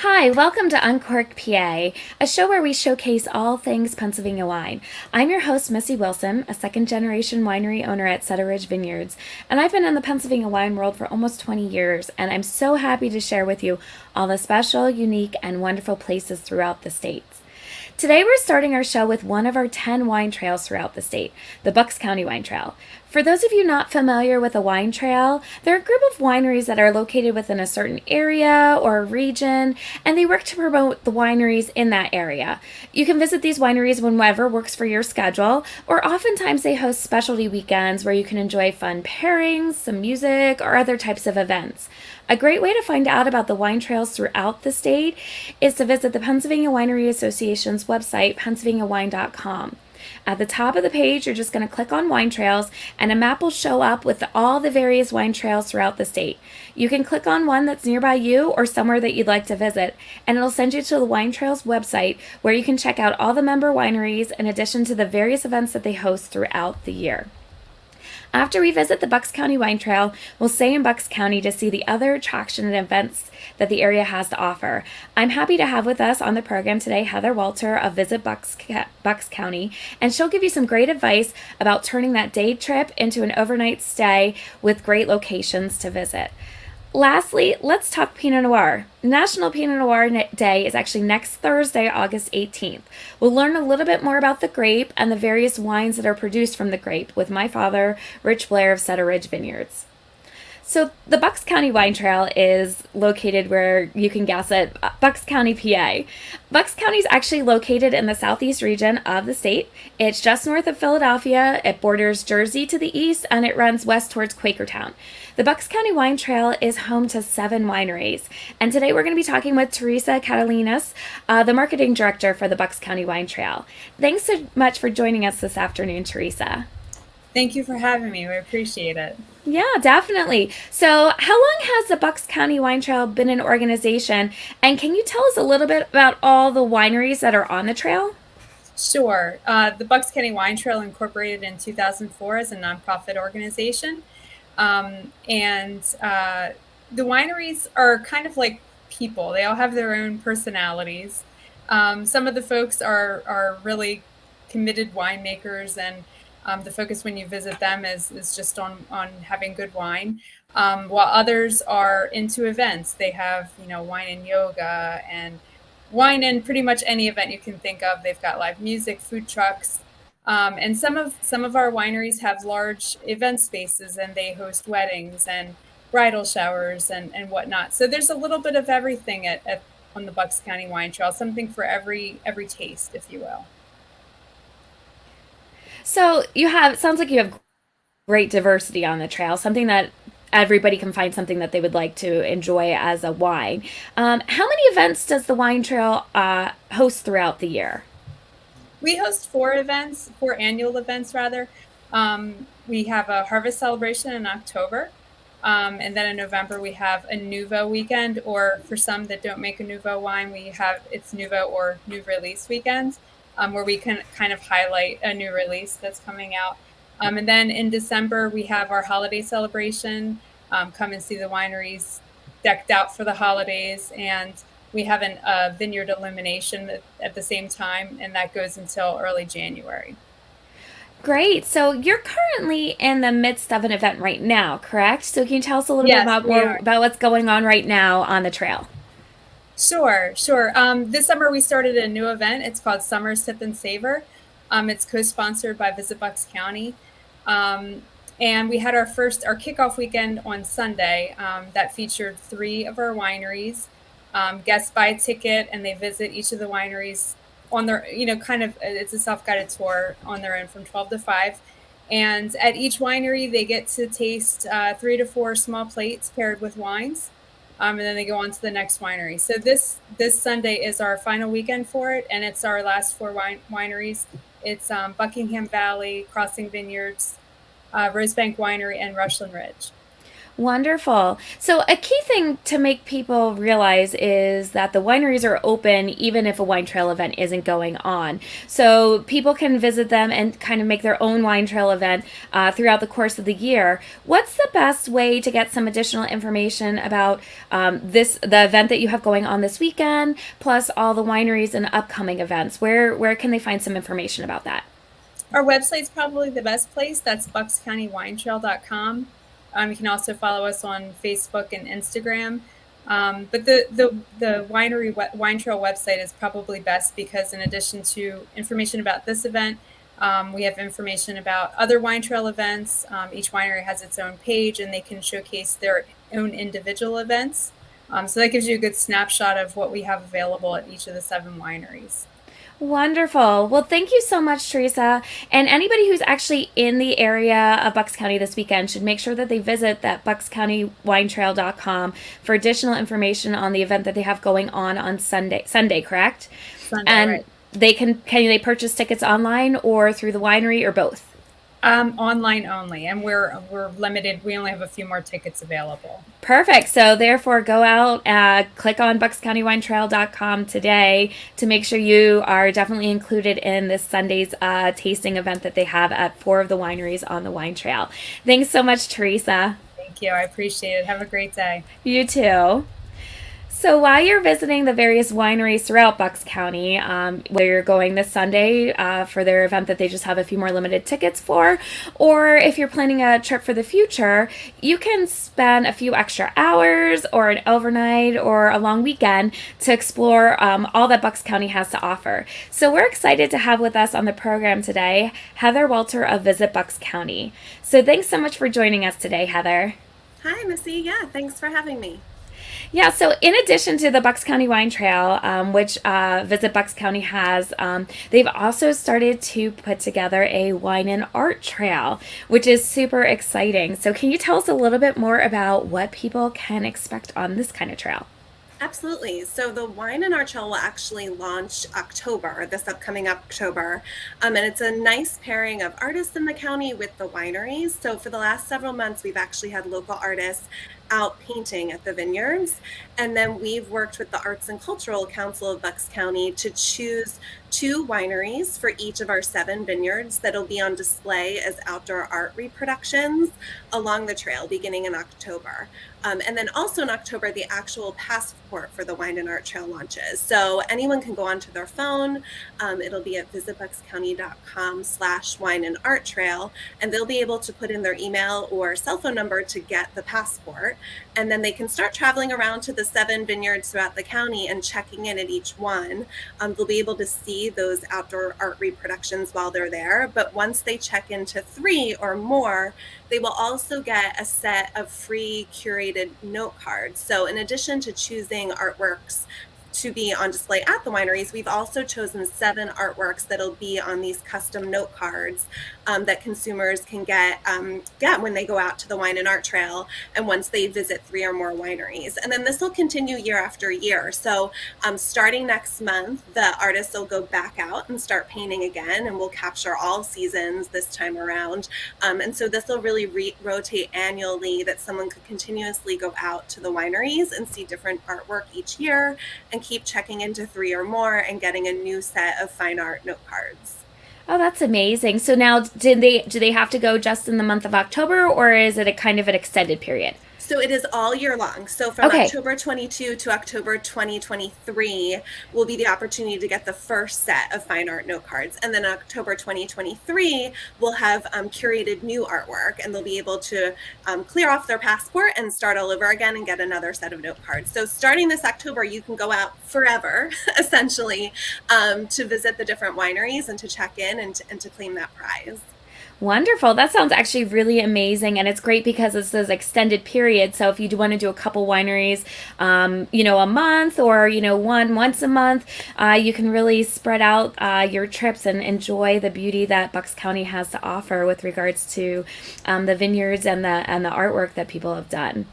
Hi, welcome to Uncorked PA, a show where we showcase all things Pennsylvania wine. I'm your host, Missy Wilson, a second-generation winery owner at Cedar Ridge Vineyards, and I've been in the Pennsylvania wine world for almost 20 years, and I'm so happy to share with you all the special, unique, and wonderful places throughout the state. Today we're starting our show with one of our 10 wine trails throughout the state, the Bucks County Wine Trail. For those of you not familiar with a wine trail, they're a group of wineries that are located within a certain area or a region, and they work to promote the wineries in that area. You can visit these wineries whenever works for your schedule, or oftentimes they host specialty weekends where you can enjoy fun pairings, some music, or other types of events. A great way to find out about the wine trails throughout the state is to visit the Pennsylvania Winery Association's website, pennsylvaniawine.com. At the top of the page, you're just going to click on wine trails, and a map will show up with all the various wine trails throughout the state. You can click on one that's nearby you or somewhere that you'd like to visit, and it'll send you to the wine trails website where you can check out all the member wineries in addition to the various events that they host throughout the year. After we visit the Bucks County Wine Trail, we'll stay in Bucks County to see the other attraction and events that the area has to offer. I'm happy to have with us on the program today Heather Walter of Visit Bucks County, and she'll give you some great advice about turning that day trip into an overnight stay with great locations to visit. Lastly, let's talk Pinot Noir. National Pinot Noir Day is actually next Thursday, August 18th. We'll learn a little bit more about the grape and the various wines that are produced from the grape with my father, Rich Blair of Cedar Ridge Vineyards. So the Bucks County Wine Trail is located where you can guess it, Bucks County, PA. Bucks County is actually located in the southeast region of the state. It's just north of Philadelphia. It borders Jersey to the east, and it runs west towards Quakertown. The Bucks County Wine Trail is home to 7 wineries, and today we're going to be talking with Theresa Katalinas, the marketing director for the Bucks County Wine Trail. Thanks so much for joining us this afternoon, Theresa. Thank you for having me. We appreciate it. Yeah, definitely. So, how long has the Bucks County Wine Trail been an organization? And can you tell us a little bit about all the wineries that are on the trail? Sure. The Bucks County Wine Trail incorporated in 2004 as a nonprofit organization. And the wineries are kind of like people. They all have their own personalities. Some of the folks are really committed winemakers, and the focus when you visit them is just on having good wine, while others are into events. They have, wine and yoga and wine in pretty much any event you can think of. They've got live music, food trucks, and some of our wineries have large event spaces, and they host weddings and bridal showers and whatnot. So there's a little bit of everything on the Bucks County Wine Trail, something for every taste, if you will. So, sounds like you have great diversity on the trail, something that everybody can find something that they would like to enjoy as a wine. How many events does the wine trail host throughout the year? We host 4 annual events rather. We have a harvest celebration in October. And then in November, we have a Nouveau weekend, or for some that don't make a Nouveau wine, it's Nouveau or new release weekends, where we can kind of highlight a new release that's coming out. And then in December, we have our holiday celebration. Come and see the wineries decked out for the holidays. And we have a vineyard illumination at the same time, and that goes until early January. Great. So you're currently in the midst of an event right now, correct? So can you tell us a little bit Yes, we are. about what's going on right now on the trail? Sure. This summer we started a new event. It's called Summer Sip and Savor. It's co-sponsored by Visit Bucks County. And we had our kickoff weekend on Sunday that featured 3 of our wineries. Guests buy a ticket and they visit each of the wineries on their, it's a self-guided tour on their own from 12 to 5. And at each winery, they get to taste 3 to 4 small plates paired with wines. And then they go on to the next winery. So this Sunday is our final weekend for it, and it's our last 4 wineries. It's Buckingham Valley, Crossing Vineyards, Rosebank Winery, and Rushland Ridge. Wonderful. So, a key thing to make people realize is that the wineries are open even if a wine trail event isn't going on. So, people can visit them and kind of make their own wine trail event throughout the course of the year. What's the best way to get some additional information about the event that you have going on this weekend, plus all the wineries and upcoming events? Where can they find some information about that? Our website's probably the best place. That's buckscountywinetrail.com. You can also follow us on Facebook and Instagram. But the wine trail website is probably best because in addition to information about this event, we have information about other wine trail events. Each winery has its own page and they can showcase their own individual events. So that gives you a good snapshot of what we have available at each of the 7 wineries. Wonderful. Well, thank you so much, Theresa. And anybody who's actually in the area of Bucks County this weekend should make sure that they visit that buckscountywinetrail.com for additional information on the event that they have going on Sunday. Sunday, correct? Sunday, And right. can they purchase tickets online or through the winery or both? Online only, and we're limited. We only have a few more tickets available. Perfect. So therefore, go out, click on buckscountywinetrail.com today to make sure you are definitely included in this Sunday's tasting event that they have at 4 of the wineries on the wine trail. Thanks so much, Theresa. Thank you. I appreciate it. Have a great day. You too. So while you're visiting the various wineries throughout Bucks County, whether you're going this Sunday for their event that they just have a few more limited tickets for, or if you're planning a trip for the future, you can spend a few extra hours or an overnight or a long weekend to explore all that Bucks County has to offer. So we're excited to have with us on the program today, Heather Walter of Visit Bucks County. So thanks so much for joining us today, Heather. Hi, Missy. Yeah, thanks for having me. Yeah, so in addition to the Bucks County Wine Trail, which Visit Bucks County has, they've also started to put together a wine and art trail, which is super exciting. So can you tell us a little bit more about what people can expect on this kind of trail? Absolutely. So the Wine in Our Trail will actually launch October, this upcoming October. And it's a nice pairing of artists in the county with the wineries. So for the last several months, we've actually had local artists out painting at the vineyards. And then we've worked with the Arts and Cultural Council of Bucks County to choose 2 wineries for each of our 7 vineyards that'll be on display as outdoor art reproductions along the trail beginning in October. And then also in October, the actual passport for the Wine and Art Trail launches. So anyone can go onto their phone. It'll be at visitbuckscounty.com/wine and art trail, and they'll be able to put in their email or cell phone number to get the passport. And then they can start traveling around to the 7 vineyards throughout the county and checking in at each one. They'll be able to see those outdoor art reproductions while they're there. But once they check into 3 or more, they will also get a set of free curated note cards. So in addition to choosing artworks to be on display at the wineries, we've also chosen 7 artworks that'll be on these custom note cards that consumers can get when they go out to the Wine and Art Trail and once they visit 3 or more wineries. And then this will continue year after year. So starting next month, the artists will go back out and start painting again, and we'll capture all seasons this time around. And so this will really rotate annually, that someone could continuously go out to the wineries and see different artwork each year and keep checking into 3 or more and getting a new set of fine art note cards. Oh, that's amazing. So now do they have to go just in the month of October, or is it a kind of an extended period? So it is all year long. So from Okay. October 22 to October 2023 will be the opportunity to get the first set of fine art note cards. And then October 2023 we'll have curated new artwork, and they'll be able to clear off their passport and start all over again and get another set of note cards. So starting this October, you can go out forever, essentially, to visit the different wineries and to check in and to claim that prize. Wonderful. That sounds actually really amazing. And it's great because it's those extended periods. So if you do want to do a couple wineries, a month or, once a month, you can really spread out your trips and enjoy the beauty that Bucks County has to offer with regards to the vineyards and the artwork that people have done.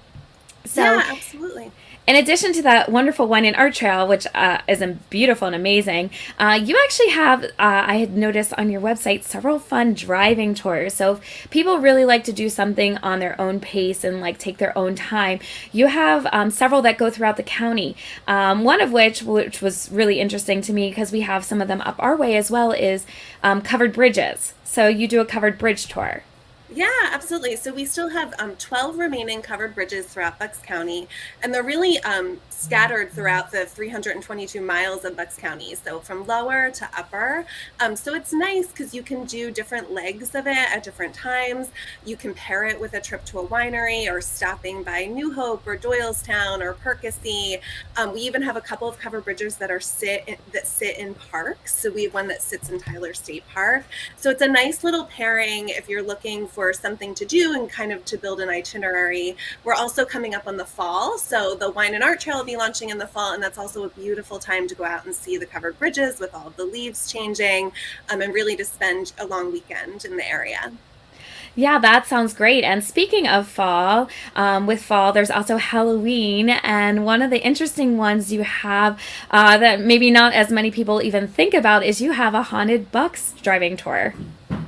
So, Yeah, absolutely. In addition to that wonderful wine and art trail, which is beautiful and amazing, you actually have, I had noticed on your website, several fun driving tours. So if people really like to do something on their own pace and like take their own time, you have several that go throughout the county. One of which was really interesting to me because we have some of them up our way as well, is covered bridges. So you do a covered bridge tour. Yeah, absolutely. So we still have 12 remaining covered bridges throughout Bucks County, and they're really scattered throughout the 322 miles of Bucks County, so from lower to upper. So it's nice because you can do different legs of it at different times. You can pair it with a trip to a winery or stopping by New Hope or Doylestown or Percy. We even have a couple of covered bridges that sit in parks. So we have one that sits in Tyler State Park. So it's a nice little pairing if you're looking for something to do and kind of to build an itinerary. We're also coming up on the fall, so the Wine and Art Trail will be launching in the fall, and that's also a beautiful time to go out and see the covered bridges with all of the leaves changing, and really to spend a long weekend in the area. Yeah, that sounds great. And speaking of fall, with fall, there's also Halloween. And one of the interesting ones you have that maybe not as many people even think about is you have a haunted Bucks driving tour.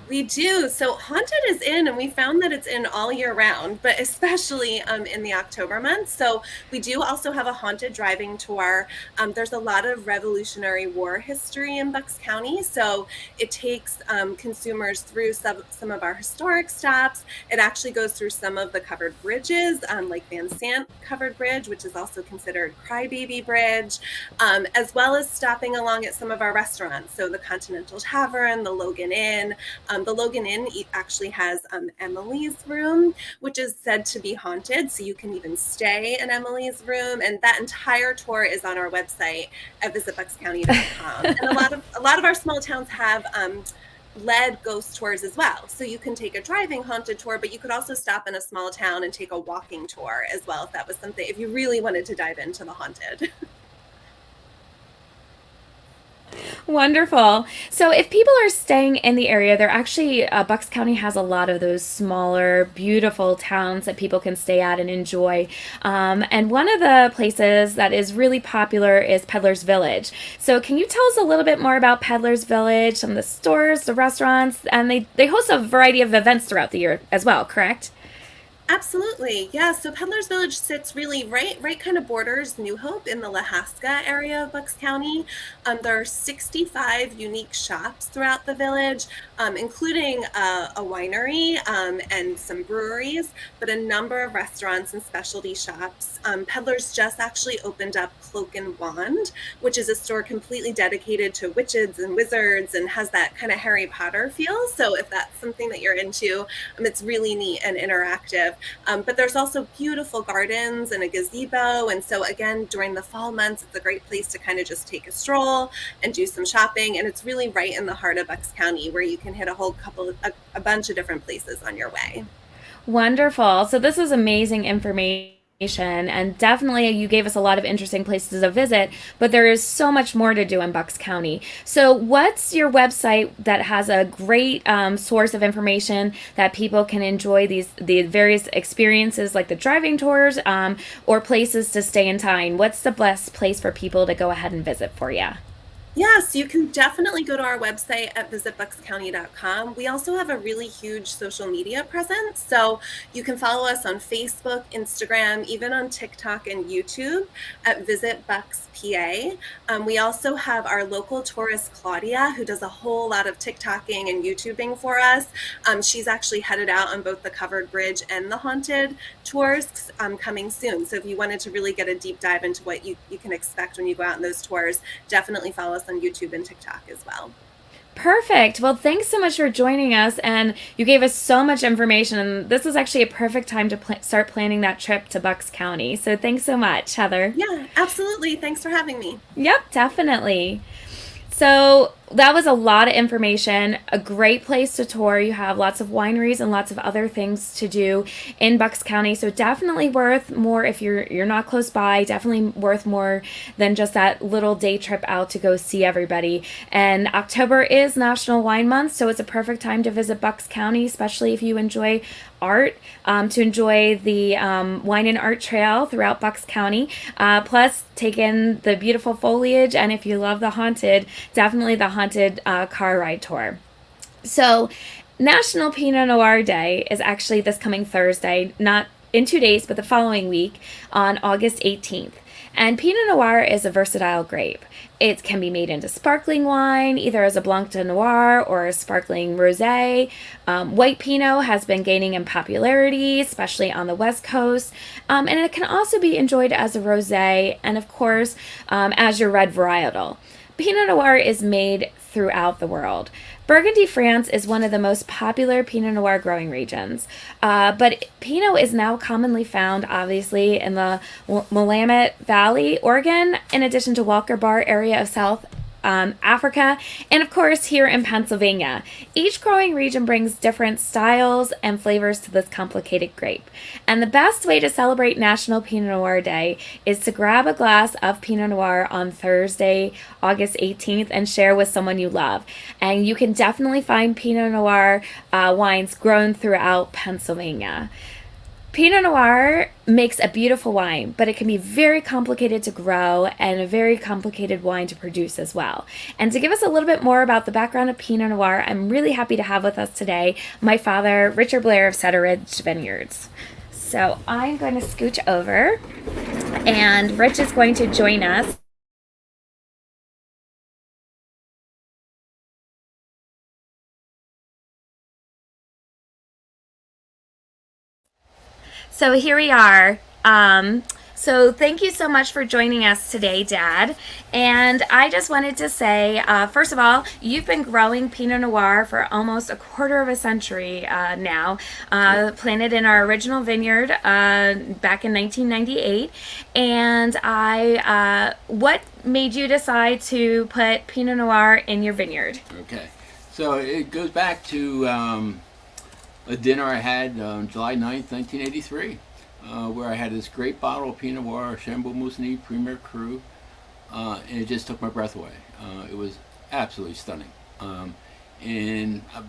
We do. So Haunted is in, and we found that it's in all year round, but especially in the October months. So we do also have a haunted driving tour. There's a lot of Revolutionary War history in Bucks County. So it takes consumers through some of our historic stops. It actually goes through some of the covered bridges, like Van Sant Covered Bridge, which is also considered Crybaby Bridge, as well as stopping along at some of our restaurants. So the Continental Tavern, the Logan Inn. The Logan Inn actually has Emily's room, which is said to be haunted. So you can even stay in Emily's room. And that entire tour is on our website at visitbuckscounty.com. And a lot of our small towns have led ghost tours as well. So you can take a driving haunted tour, but you could also stop in a small town and take a walking tour as well, if that was something, if you really wanted to dive into the haunted. Wonderful. So if people are staying in the area, they're actually, Bucks County has a lot of those smaller, beautiful towns that people can stay at and enjoy. And one of the places that is really popular is Peddler's Village. So can you tell us a little bit more about Peddler's Village, some of the stores, the restaurants, and they host a variety of events throughout the year as well, correct? Absolutely. Yeah. So Peddler's Village sits really right kind of borders New Hope in the Lahaska area of Bucks County. There are 65 unique shops throughout the village, including a winery and some breweries, but a number of restaurants and specialty shops. Peddler's just actually opened up Cloak and Wand, which is a store completely dedicated to witches and wizards and has that kind of Harry Potter feel. So if that's something that you're into, it's really neat and interactive. But there's also beautiful gardens and a gazebo. And so again, during the fall months, it's a great place to kind of just take a stroll and do some shopping. And it's really right in the heart of Bucks County where you can hit a bunch of different places on your way. Wonderful. So this is amazing information. And definitely you gave us a lot of interesting places to visit, but there is so much more to do in Bucks County. So what's your website that has a great source of information that people can enjoy the various experiences like the driving tours or places to stay in town? What's the best place for people to go ahead and visit for you? Yes, you can definitely go to our website at visitbuckscounty.com. We also have a really huge social media presence. So you can follow us on Facebook, Instagram, even on TikTok and YouTube at Visit Bucks PA. We also have our local tourist, Claudia, who does a whole lot of TikToking and YouTubing for us. She's actually headed out on both the covered bridge and the haunted tours coming soon. So if you wanted to really get a deep dive into what you can expect when you go out on those tours, definitely follow us on YouTube and TikTok as well. Perfect. Well, thanks so much for joining us, and you gave us so much information, and this is actually a perfect time to start planning that trip to Bucks County. So thanks so much, Heather. Yeah, absolutely. Thanks for having me. Yep, definitely. So that was a lot of information, a great place to tour. You have lots of wineries and lots of other things to do in Bucks County. So definitely worth more if you're not close by, definitely worth more than just that little day trip out to go see everybody. And October is National Wine Month, so it's a perfect time to visit Bucks County, especially if you enjoy art, to enjoy the wine and art trail throughout Bucks County. Plus, take in the beautiful foliage, and if you love the haunted, definitely the haunted car ride tour. So, National Pinot Noir Day is actually this coming Thursday, not in 2 days, but the following week on August 18th. And Pinot Noir is a versatile grape. It can be made into sparkling wine, either as a Blanc de Noir or a sparkling rosé. White Pinot has been gaining in popularity, especially on the West Coast. And it can also be enjoyed as a rosé and, of course, as your red varietal. Pinot Noir is made throughout the world. Burgundy, France is one of the most popular Pinot Noir growing regions, but Pinot is now commonly found, obviously, in the Willamette Valley, Oregon, in addition to Walker Bar area of South Africa, and of course here in Pennsylvania. Each growing region brings different styles and flavors to this complicated grape. And the best way to celebrate National Pinot Noir Day is to grab a glass of Pinot Noir on Thursday, August 18th, and share with someone you love. And you can definitely find Pinot Noir wines grown throughout Pennsylvania. Pinot Noir makes a beautiful wine, but it can be very complicated to grow and a very complicated wine to produce as well. And to give us a little bit more about the background of Pinot Noir, I'm really happy to have with us today my father, Richard Blair of Cedar Ridge Vineyards. So I'm going to scooch over, and Rich is going to join us. So here we are. So thank you so much for joining us today, Dad. And I just wanted to say, first of all, you've been growing Pinot Noir for almost a quarter of a century now, planted in our original vineyard back in 1998. And what made you decide to put Pinot Noir in your vineyard? Okay, so it goes back to a dinner I had on July 9th, 1983, where I had this great bottle of Pinot Noir, Chambolle Musigny Premier Cru, and it just took my breath away. It was absolutely stunning. And I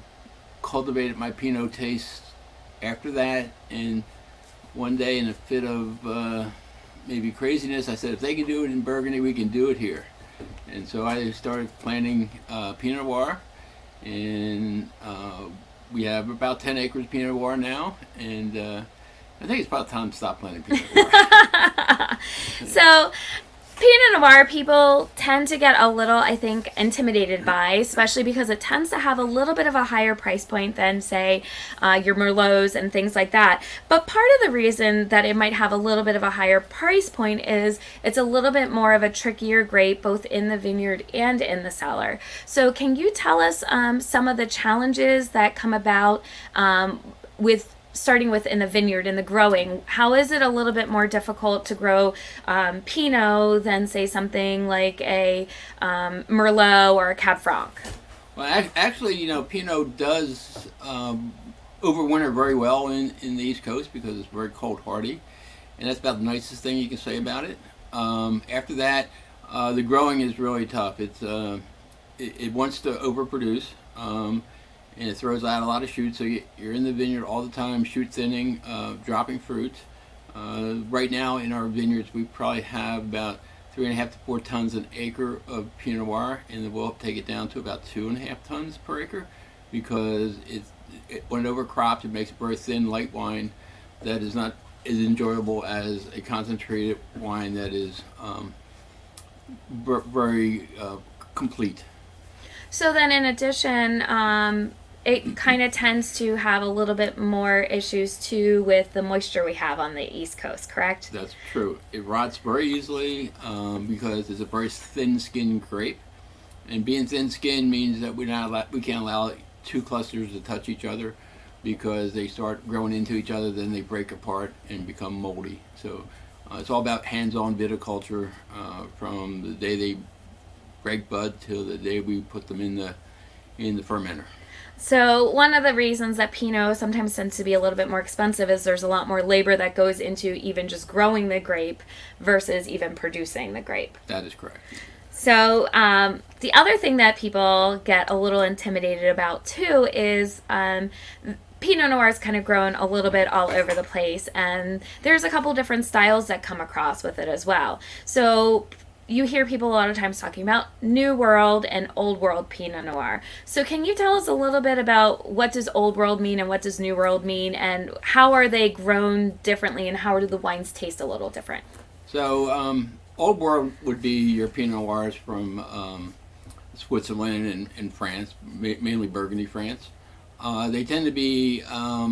cultivated my Pinot taste after that, and one day in a fit of maybe craziness, I said, if they can do it in Burgundy, we can do it here. And so I started planting Pinot Noir, and we have about 10 acres of Pinot Noir now, and I think it's about time to stop planting Pinot Noir. So, Pinot Noir people tend to get a little, I think, intimidated by, especially because it tends to have a little bit of a higher price point than, say, your Merlots and things like that. But part of the reason that it might have a little bit of a higher price point is it's a little bit more of a trickier grape, both in the vineyard and in the cellar. So can you tell us some of the challenges that come about with starting with in the vineyard, in the growing? How is it a little bit more difficult to grow Pinot than, say, something like a Merlot or a Cab Franc? Well, actually, Pinot does overwinter very well in the East Coast because it's very cold hardy, and that's about the nicest thing you can say about it. After that, the growing is really tough. It wants to overproduce. And it throws out a lot of shoots, so you're in the vineyard all the time, shoot thinning, dropping fruit. Right now in our vineyards, we probably have about 3.5 to 4 tons an acre of Pinot Noir, and then we'll take it down to about 2.5 tons per acre, because when it overcrops, it makes a very thin, light wine that is not as enjoyable as a concentrated wine that is very complete. So then, in addition, it kind of tends to have a little bit more issues too with the moisture we have on the East Coast, correct? That's true. It rots very easily because it's a very thin-skinned grape, and being thin-skinned means that we can't allow 2 clusters to touch each other, because they start growing into each other, then they break apart and become moldy. So it's all about hands-on viticulture from the day they grape bud till the day we put them in the fermenter. So one of the reasons that Pinot sometimes tends to be a little bit more expensive is there's a lot more labor that goes into even just growing the grape versus even producing the grape. That is correct. So the other thing that people get a little intimidated about too is Pinot Noir is kind of grown a little bit all over the place, and there's a couple different styles that come across with it as well. So you hear people a lot of times talking about New World and Old World Pinot Noir. So can you tell us a little bit about what does Old World mean and what does New World mean, and how are they grown differently, and how do the wines taste a little different? So Old World would be your Pinot Noirs from Switzerland and France, mainly Burgundy, France. They tend to be a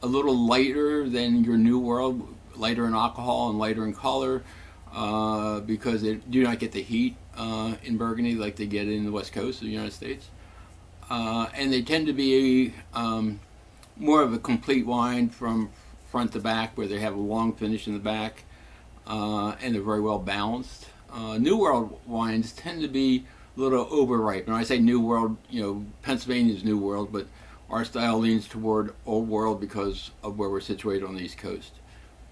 little lighter than your New World, lighter in alcohol and lighter in color, because they do not get the heat in Burgundy like they get in the West Coast of the United States. And they tend to be more of a complete wine from front to back, where they have a long finish in the back, and they're very well balanced. New World wines tend to be a little overripe. And when I say New World, Pennsylvania's New World, but our style leans toward Old World because of where we're situated on the East Coast.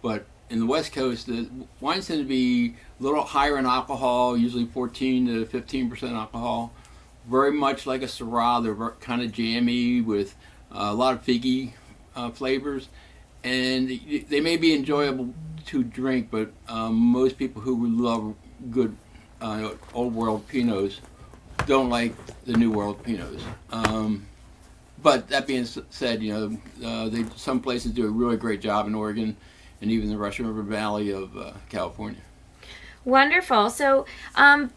But in the West Coast, the wines tend to be a little higher in alcohol, usually 14 to 15% alcohol. Very much like a Syrah, they're kind of jammy with a lot of figgy flavors. And they may be enjoyable to drink, but most people who love good Old World Pinots don't like the New World Pinots. But that being said, some places do a really great job in Oregon and even the Russian River Valley of California. Wonderful. So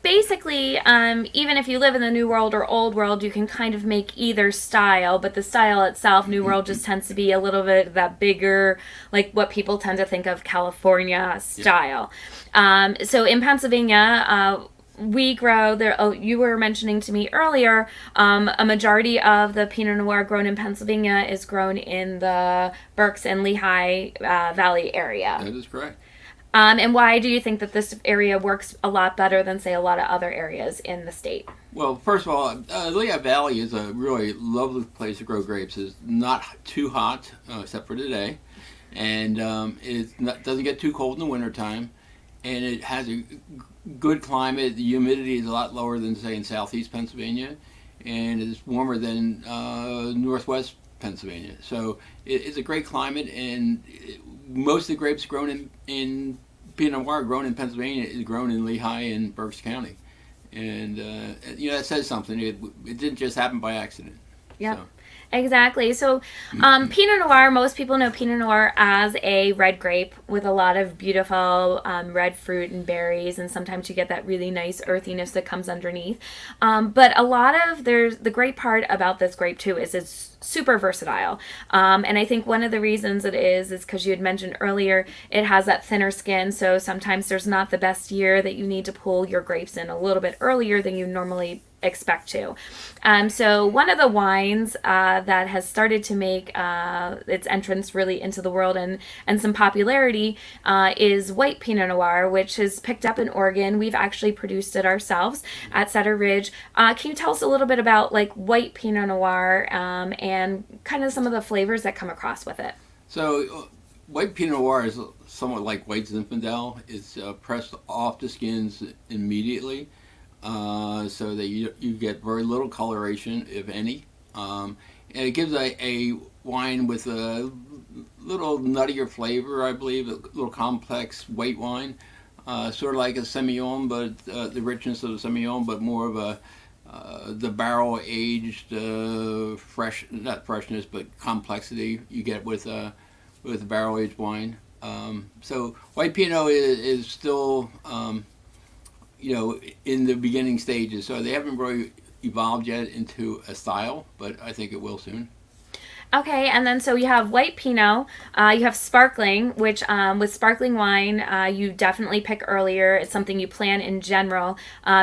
basically, even if you live in the New World or Old World, you can kind of make either style, but the style itself, New World, just tends to be a little bit that bigger, like what people tend to think of California style. Yeah. So in Pennsylvania, we grow there. Oh, you were mentioning to me earlier, a majority of the Pinot Noir grown in Pennsylvania is grown in the Berks and Lehigh Valley area. That is correct. And why do you think that this area works a lot better than, say, a lot of other areas in the state? Well, first of all, Lehigh Valley is a really lovely place to grow grapes. It's not too hot, except for today, and doesn't get too cold in the wintertime, and it has a good climate. The humidity is a lot lower than, say, in southeast Pennsylvania, and it's warmer than northwest Pennsylvania. So it's a great climate, and most of the grapes grown in Pinot Noir grown in Pennsylvania is grown in Lehigh and Berks County. And, that says something. It didn't just happen by accident. Yep. So. Exactly. So Pinot Noir, most people know Pinot Noir as a red grape with a lot of beautiful red fruit and berries, and sometimes you get that really nice earthiness that comes underneath. But the great part about this grape too is it's super versatile. And I think one of the reasons it is because you had mentioned earlier, it has that thinner skin, so sometimes there's not the best year that you need to pull your grapes in a little bit earlier than you normally expect to. So one of the wines that has started to make its entrance really into the world and some popularity is white Pinot Noir, which is picked up in Oregon. We've actually produced it ourselves at Cedar Ridge. Can you tell us a little bit about like white Pinot Noir and kind of some of the flavors that come across with it? So white Pinot Noir is somewhat like white Zinfandel. It's pressed off the skins immediately. So that you get very little coloration, if any, and it gives a wine with a little nuttier flavor, I believe, a little complex white wine, sort of like a Semillon, but the richness of a Semillon, but more of the barrel aged not freshness, but complexity you get with barrel aged wine. So white Pinot is still in the beginning stages, so they haven't really evolved yet into a style, but I think it will soon. Okay, and then so you have white Pinot, you have sparkling, which with sparkling wine, you definitely pick earlier. It's something you plan in general,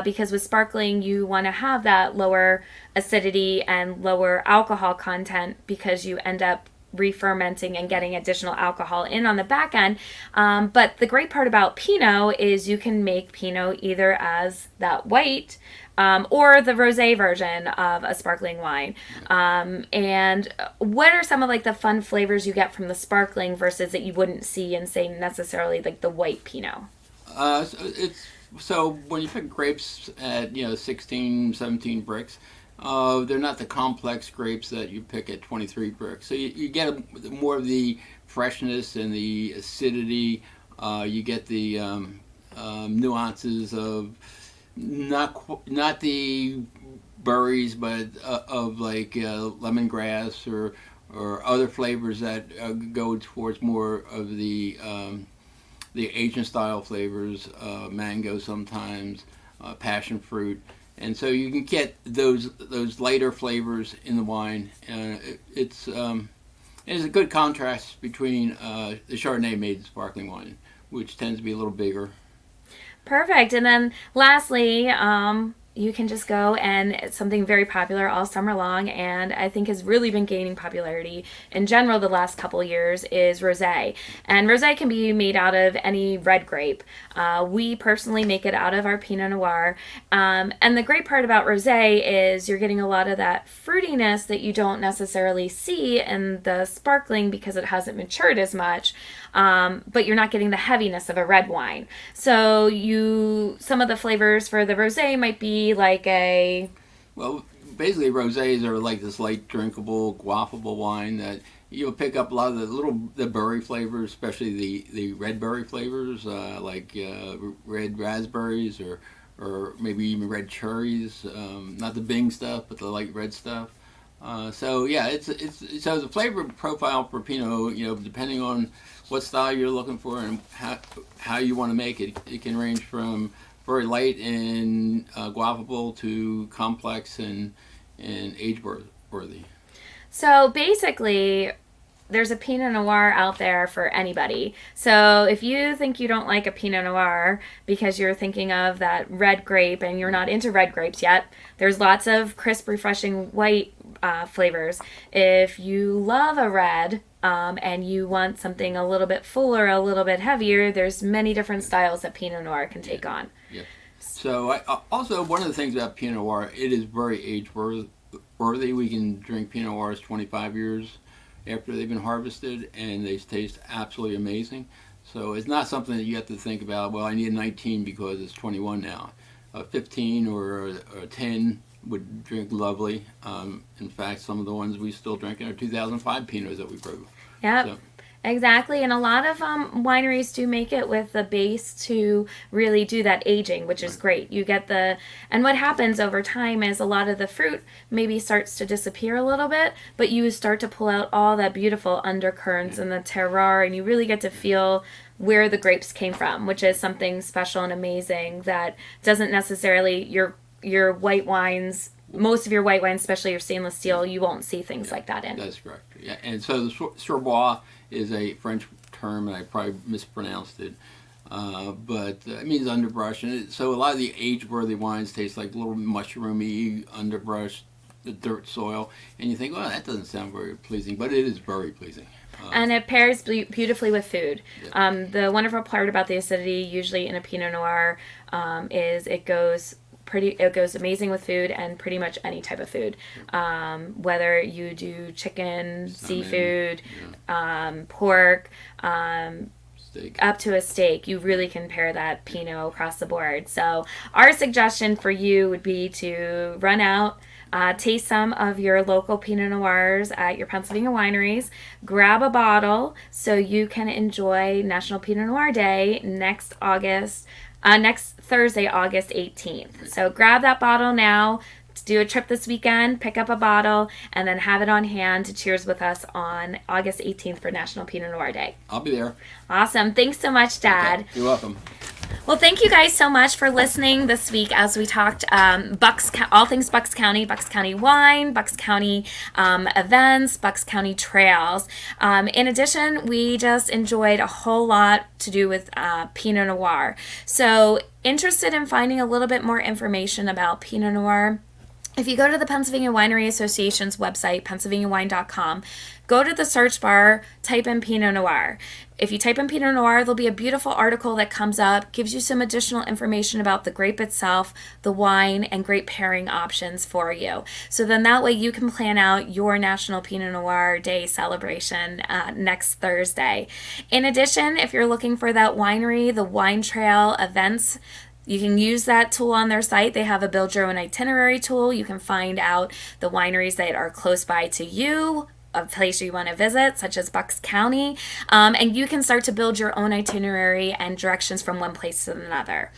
because with sparkling, you want to have that lower acidity and lower alcohol content because you end up re-fermenting and getting additional alcohol in on the back end. But the great part about Pinot is you can make Pinot either as that white or the rosé version of a sparkling wine. And what are some of like the fun flavors you get from the sparkling versus that you wouldn't see in, say, necessarily like the white Pinot? So when you pick grapes at 16, 17 bricks, they're not the complex grapes that you pick at 23 bricks. So you get more of the freshness and the acidity. You get the nuances of not the berries, but of like lemongrass or other flavors that go towards more of the Asian style flavors, mango sometimes, passion fruit, and so you can get those lighter flavors in the wine. It's a good contrast between the Chardonnay made sparkling wine, which tends to be a little bigger. Perfect. And then lastly, you can just go, and it's something very popular all summer long, and I think has really been gaining popularity in general the last couple years, is rosé. And rosé can be made out of any red grape. We personally make it out of our Pinot Noir. And the great part about rosé is you're getting a lot of that fruitiness that you don't necessarily see in the sparkling because it hasn't matured as much. But you're not getting the heaviness of a red wine. So some of the flavors for the rosé might be like well, basically rosés are like this light drinkable, quaffable wine that you'll pick up a lot of the berry flavors, especially the red berry flavors, like red raspberries or maybe even red cherries, not the Bing stuff, but the light red stuff. So yeah, so the flavor profile for Pinot, depending on what style you're looking for and how you want to make it, it can range from very light and quaffable to complex and age worthy. So basically, there's a Pinot Noir out there for anybody. So if you think you don't like a Pinot Noir because you're thinking of that red grape and you're not into red grapes yet, there's lots of crisp, refreshing white flavors. If you love a red and you want something a little bit fuller, a little bit heavier, there's many different styles that Pinot Noir can take on. Yeah. So also one of the things about Pinot Noir, it is very age worthy. We can drink Pinot Noirs 25 years after they've been harvested, and they taste absolutely amazing. So it's not something that you have to think about, well, I need a 19 because it's 21 now. 15 or 10 would drink lovely. In fact, some of the ones we still drink are 2005 Pinots that we brew. Yep. So, exactly, and a lot of wineries do make it with the base to really do that aging, which is great. You get and what happens over time is a lot of the fruit maybe starts to disappear a little bit, but you start to pull out all that beautiful undercurrents and the terroir, and you really get to feel where the grapes came from, which is something special and amazing that doesn't necessarily, your white wines, most of your white wines, especially your stainless steel, you won't see things like that in. That's correct. Yeah, and so the Surbois is a French term, and I probably mispronounced it, but it means underbrush. And so a lot of the age-worthy wines taste like little mushroomy underbrush, the dirt soil, and you think, well, that doesn't sound very pleasing, but it is very pleasing. And it pairs beautifully with food. Yeah. The wonderful part about the acidity, usually in a Pinot Noir, is it goes amazing with food and pretty much any type of food. Whether you do chicken, seafood, pork, Steak. up to a steak, you really can pair that Pinot across the board. So our suggestion for you would be to run out, taste some of your local Pinot Noirs at your Pennsylvania wineries, grab a bottle so you can enjoy National Pinot Noir Day next Thursday, August 18th. So grab that bottle now, do a trip this weekend, pick up a bottle, and then have it on hand to cheers with us on August 18th for National Pinot Noir Day. I'll be there. Awesome. Thanks so much, Dad. Okay. You're welcome. Well, thank you guys so much for listening this week as we talked all things Bucks County wine, Bucks County events, Bucks County trails. In addition, we just enjoyed a whole lot to do with Pinot Noir. So interested in finding a little bit more information about Pinot Noir, If you go to the Pennsylvania Winery Association's website, pennsylvaniawine.com, go to the search bar, type in Pinot Noir. If you type in Pinot Noir, there'll be a beautiful article that comes up, gives you some additional information about the grape itself, the wine, and great pairing options for you. So then that way you can plan out your National Pinot Noir Day celebration next Thursday. In addition, if you're looking for that winery, the wine trail events, you can use that tool on their site. They have a build your own itinerary tool. You can find out the wineries that are close by to you, a place you want to visit, such as Bucks County, and you can start to build your own itinerary and directions from one place to another.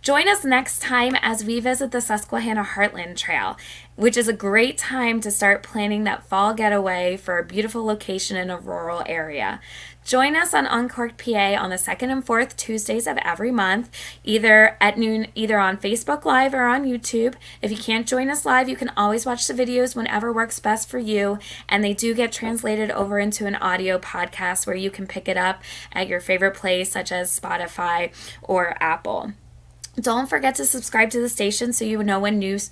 Join us next time as we visit the Susquehanna Heartland Trail, which is a great time to start planning that fall getaway for a beautiful location in a rural area. Join us on Uncorked PA on the 2nd and 4th Tuesdays of every month, either at noon, either on Facebook Live or on YouTube. If you can't join us live, you can always watch the videos whenever works best for you, and they do get translated over into an audio podcast where you can pick it up at your favorite place, such as Spotify or Apple. Don't forget to subscribe to the station so you know when news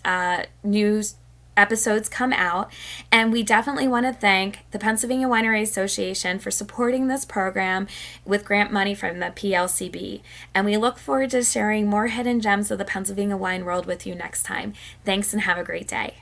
episodes come out. And we definitely want to thank the Pennsylvania Winery Association for supporting this program with grant money from the PLCB. And we look forward to sharing more hidden gems of the Pennsylvania wine world with you next time. Thanks and have a great day.